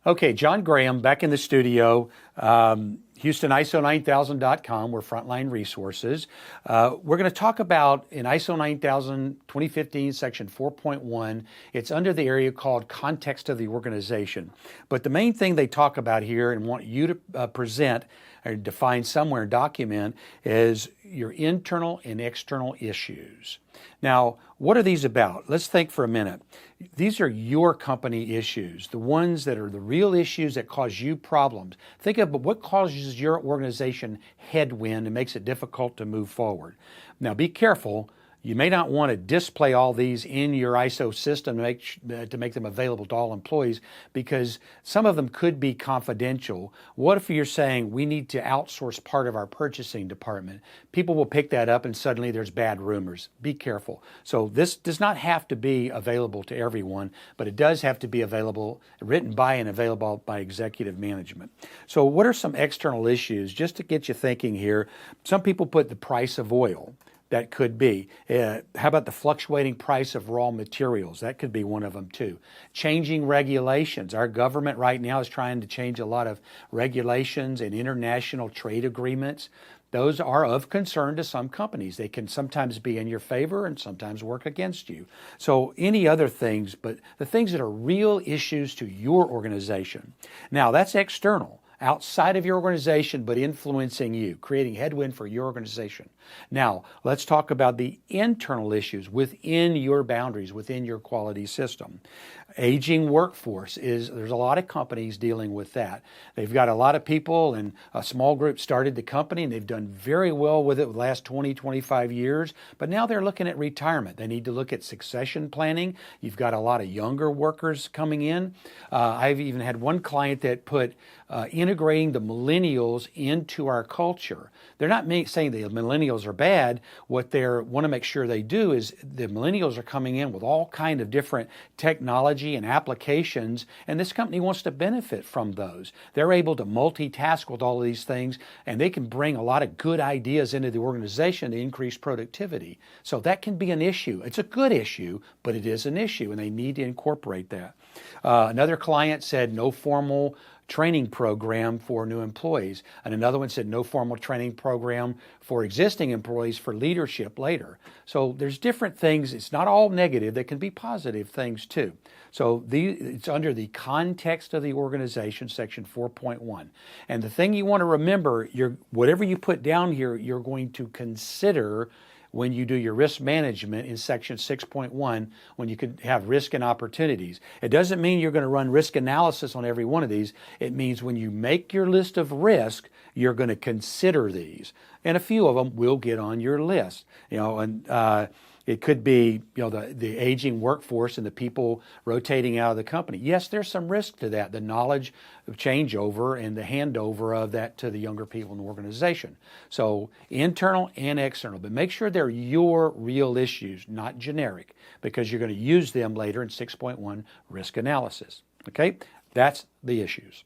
Okay, John Graham back in the studio. HoustonISO9000.com. We're Frontline Resources. We're going to talk about in ISO 9000 2015 section 4.1. It's under the area called context of the organization. But the main thing they talk about here and want you to present or define somewhere, document, is your internal and external issues. Now, what are these about? Let's think for a minute. These are your company issues, the ones that are the real issues that cause you problems. Think of what causes your organization headwind and makes it difficult to move forward. Now, be careful. You may not want to display all these in your ISO system to make them available to all employees, because some of them could be confidential. What if you're saying we need to outsource part of our purchasing department? People will pick that up and suddenly there's bad rumors. Be careful. So this does not have to be available to everyone, but it does have to be available, written by and available by executive management. So what are some external issues? Just to get you thinking here, some people put the price of oil. That could be. How about the fluctuating price of raw materials? That could be one of them too. Changing regulations. Our government right now is trying to change a lot of regulations and international trade agreements. Those are of concern to some companies. They can sometimes be in your favor and sometimes work against you. So any other things, but the things that are real issues to your organization. Now that's external. Outside of your organization, but influencing you, creating headwind for your organization. Now, let's talk about the internal issues within your boundaries, within your quality system. Aging workforce there's a lot of companies dealing with that. They've got a lot of people, and a small group started the company and they've done very well with it the last 20, 25 years, but now they're looking at retirement. They need to look at succession planning. You've got a lot of younger workers coming in. I've even had one client that put integrating the millennials into our culture. They're not saying the millennials are bad. What they want to make sure they do is the millennials are coming in with all kind of different technology and applications, and this company wants to benefit from those. They're able to multitask with all of these things, and they can bring a lot of good ideas into the organization to increase productivity. So that can be an issue. It's a good issue, but it is an issue, and they need to incorporate that. Another client said no formal training program for new employees. And another one said no formal training program for existing employees for leadership later. So there's different things. It's not all negative. There can be positive things too. So it's under the context of the organization, section 4.1. And the thing you want to remember, whatever you put down here, you're going to consider when you do your risk management in section 6.1, when you could have risk and opportunities. It doesn't mean you're going to run risk analysis on every one of these. It means when you make your list of risk, you're going to consider these. And a few of them will get on your list. It could be, the aging workforce and the people rotating out of the company. Yes, there's some risk to that, the knowledge of changeover and the handover of that to the younger people in the organization. So internal and external, but make sure they're your real issues, not generic, because you're going to use them later in 6.1 risk analysis. Okay, that's the issues.